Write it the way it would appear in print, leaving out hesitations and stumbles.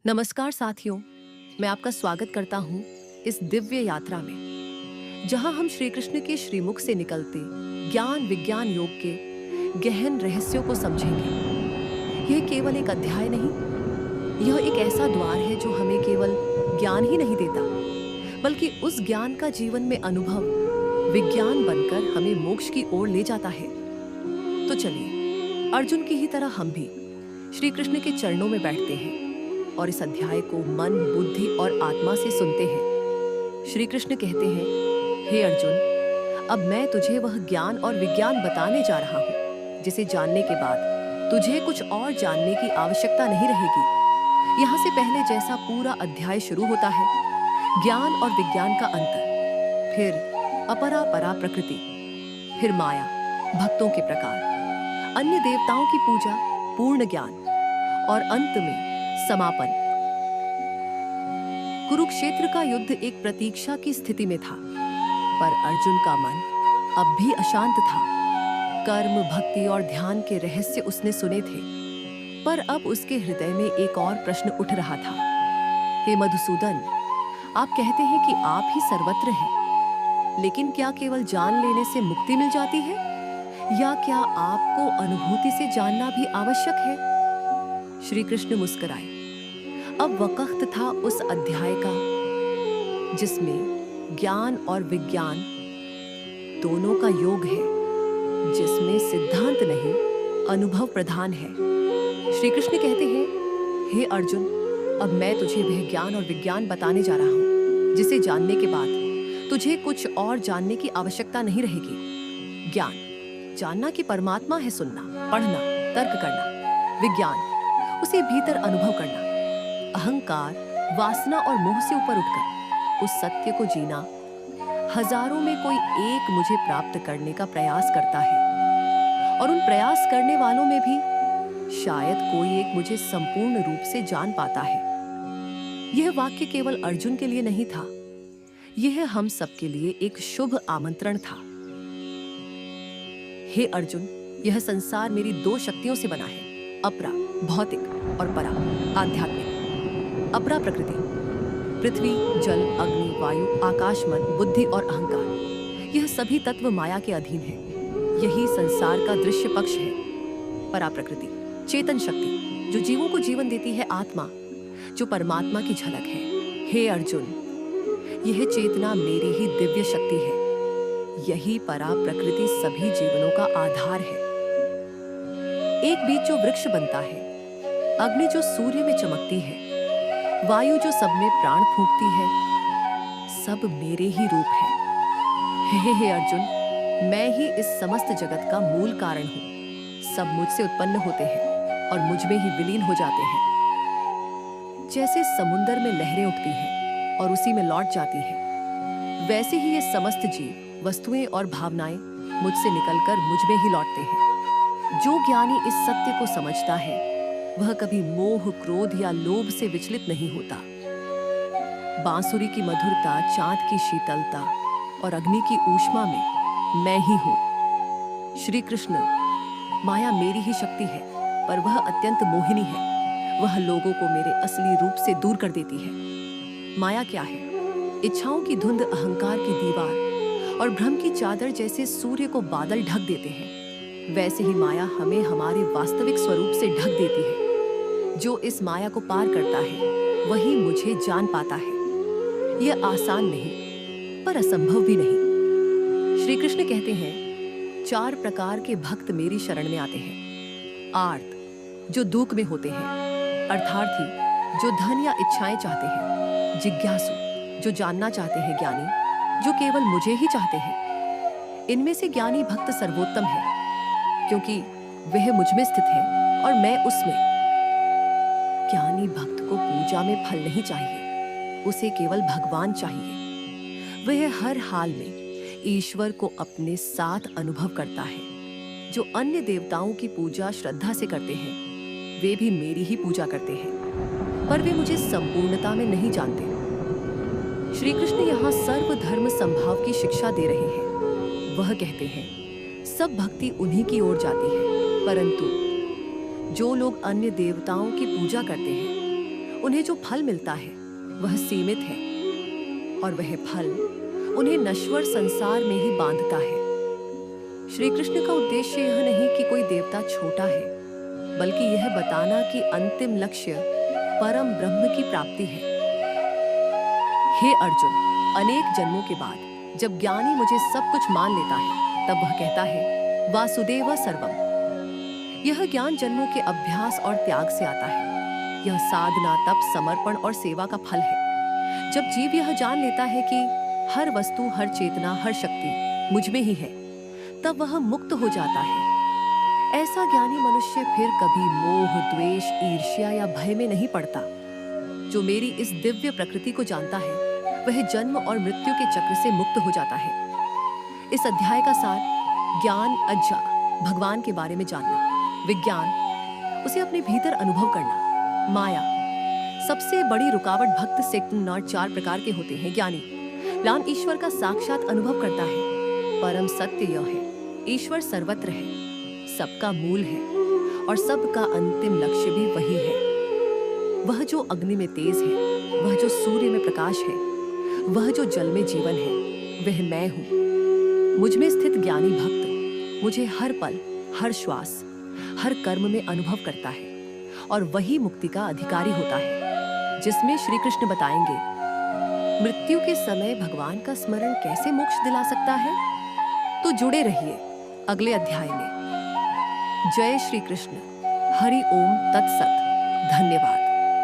नमस्कार साथियों, मैं आपका स्वागत करता हूँ इस दिव्य यात्रा में, जहाँ हम श्री कृष्ण के श्रीमुख से निकलते ज्ञान विज्ञान योग के गहन रहस्यों को समझेंगे। यह केवल एक अध्याय नहीं, यह एक ऐसा द्वार है जो हमें केवल ज्ञान ही नहीं देता, बल्कि उस ज्ञान का जीवन में अनुभव विज्ञान बनकर हमें मोक्ष की ओर ले जाता है। तो चलिए, अर्जुन की ही तरह हम भी श्री कृष्ण के चरणों में बैठते हैं और इस अध्याय को मन, बुद्धि और आत्मा से सुनते हैं। श्री कृष्ण कहते हैं, हे अर्जुन, अब मैं तुझे वह ज्ञान और विज्ञान बताने जा रहा हूँ जिसे जानने के बाद तुझे कुछ और जानने की आवश्यकता नहीं रहेगी। यहाँ से पहले जैसा पूरा अध्याय शुरू होता है, ज्ञान और विज्ञान का अंतर, फिर अपरा परा प्रकृति, फिर माया, भक्तों के प्रकार, अन्य देवताओं की पूजा, पूर्ण ज्ञान और अंत में समापन। कुरुक्षेत्र का युद्ध एक प्रतीक्षा की स्थिति में था, पर अर्जुन का मन अब भी अशांत था। कर्म, भक्ति और ध्यान के रहस्य उसने सुने थे, पर अब उसके हृदय में एक और प्रश्न उठ रहा था। हे मधुसूदन, आप कहते हैं कि आप ही सर्वत्र हैं, लेकिन क्या केवल जान लेने से मुक्ति मिल जाती है, या क्या आपको अनुभूति से जानना भी आवश्यक है? श्री कृष्ण मुस्कुराए। अब वक्त था उस अध्याय का जिसमें ज्ञान और विज्ञान दोनों का योग है, जिसमें सिद्धांत नहीं, अनुभव प्रधान है। श्री कृष्ण कहते हैं, हे अर्जुन, अब मैं तुझे वह ज्ञान और विज्ञान बताने जा रहा हूँ जिसे जानने के बाद तुझे कुछ और जानने की आवश्यकता नहीं रहेगी। ज्ञान जानना कि परमात्मा है, सुनना, पढ़ना, तर्क करना। विज्ञान उसे भीतर अनुभव करना, अहंकार, वासना और मोह से ऊपर उठकर उस सत्य को जीना। हजारों में कोई एक मुझे प्राप्त करने का प्रयास करता है, और उन प्रयास करने वालों में भी शायद कोई एक मुझे संपूर्ण रूप से जान पाता है। यह वाक्य केवल अर्जुन के लिए नहीं था, यह हम सबके लिए एक शुभ आमंत्रण था। हे अर्जुन, यह संसार मेरी दो शक्तियों से बना है, अपरा भौतिक और परा आध्यात्मिक। अपरा प्रकृति, पृथ्वी, जल, अग्नि, वायु, आकाश, मन, बुद्धि और अहंकार, यह सभी तत्व माया के अधीन है। यही संसार का दृश्य पक्ष है। परा प्रकृति, चेतन शक्ति जो जीवों को जीवन देती है, आत्मा जो परमात्मा की झलक है। हे अर्जुन, यह चेतना मेरी ही दिव्य शक्ति है। यही परा प्रकृति सभी जीवनों का आधार है। एक बीज जो वृक्ष बनता है, अग्नि जो सूर्य में चमकती है, वायु जो सब में प्राण फूंकती है, सब मेरे ही रूप है। हे अर्जुन, मैं ही इस समस्त जगत का मूल कारण हूँ। सब मुझसे उत्पन्न होते हैं और मुझ में ही विलीन हो जाते हैं। जैसे समुद्र में लहरें उठती हैं और उसी में लौट जाती हैं, वैसे ही ये समस्त जीव, वस्तुएं और भावनाएं मुझसे निकलकर मुझ में ही लौटते हैं। जो ज्ञानी इस सत्य को समझता है, वह कभी मोह, क्रोध या लोभ से विचलित नहीं होता। बांसुरी की मधुरता, चांद की शीतलता और अग्नि की ऊष्मा में मैं ही हूँ। श्री कृष्ण, माया मेरी ही शक्ति है, पर वह अत्यंत मोहिनी है। वह लोगों को मेरे असली रूप से दूर कर देती है। माया क्या है? इच्छाओं की धुंध, अहंकार की दीवार और भ्रम की चादर जैसे सूर्य को बादल ढक देते हैं, वैसे ही माया हमें हमारे वास्तविक स्वरूप से ढक देती है। जो इस माया को पार करता है, वही मुझे जान पाता है। यह आसान नहीं, पर असंभव भी नहीं। श्री कृष्ण कहते हैं, 4 प्रकार के भक्त मेरी शरण में आते हैं। आर्त, जो दुख में होते हैं। अर्थार्थी, जो धन या इच्छाएं चाहते हैं। जिज्ञासु, जो जानना चाहते हैं। ज्ञानी, जो केवल मुझे ही चाहते हैं। इनमें से ज्ञानी भक्त सर्वोत्तम है, क्योंकि वह मुझ में स्थित है और मैं उसमें। ज्ञानी भक्त को पूजा में फल नहीं चाहिए, उसे केवल भगवान चाहिए। वह हर हाल में ईश्वर को अपने साथ अनुभव करता है। जो अन्य देवताओं की पूजा श्रद्धा से करते हैं, वे भी मेरी ही पूजा करते हैं, पर वे मुझे संपूर्णता में नहीं जानते। श्री कृष्ण यहाँ सर्वधर्म संभाव की शिक्षा दे रहे हैं। वह कहते हैं, सब भक्ति उन्हीं की ओर जाती है, परंतु जो लोग अन्य देवताओं की पूजा करते हैं, उन्हें जो फल मिलता है वह सीमित है और वह फल उन्हें नश्वर संसार में ही बांधता है। श्री कृष्ण का उद्देश्य यह नहीं कि कोई देवता छोटा है, बल्कि यह बताना कि अंतिम लक्ष्य परम ब्रह्म की प्राप्ति है। हे अर्जुन, अनेक जन्मों के बाद जब ज्ञानी मुझे सब कुछ मान लेता है, तब वह कहता है वासुदेव सर्वम। यह ज्ञान जन्मों के अभ्यास और त्याग से आता है। यह साधना, तप, समर्पण और सेवा का फल है। जब जीव यह जान लेता है कि हर वस्तु, हर चेतना, हर शक्ति मुझ में ही है, तब वह मुक्त हो जाता है। ऐसा ज्ञानी मनुष्य फिर कभी मोह, द्वेष, ईर्ष्या या भय में नहीं पड़ता। जो मेरी इस दिव्य प्रकृति को जानता है, वह जन्म और मृत्यु के चक्र से मुक्त हो जाता है। इस अध्याय का सार ज्ञान, अज्ञा, भगवान के बारे में जानना, विज्ञान, उसे अपने भीतर अनुभव करना, माया। सबसे बड़ी रुकावट भक्त से नर 4 प्रकार के होते हैं। ज्ञानी लान ईश्वर का साक्षात अनुभव करता है। परम सत्य यह है, ईश्वर सर्वत्र है, सबका मूल है और सबका अंतिम लक्ष्य भी वही है। वह जो अग्नि में तेज है, वह जो सूर्य में प्रकाश है, वह जो जल में जीवन है, वह मैं हूँ। मुझ में स्थित ज्ञानी भक्त मुझे हर पल, हर श्वास, हर कर्म में अनुभव करता है और वही मुक्ति का अधिकारी होता है, जिसमें श्री कृष्ण बताएंगे मृत्यु के समय भगवान का स्मरण कैसे मोक्ष दिला सकता है। तो जुड़े रहिए अगले अध्याय में। जय श्री कृष्ण। हरि ओम तत्सत। धन्यवाद।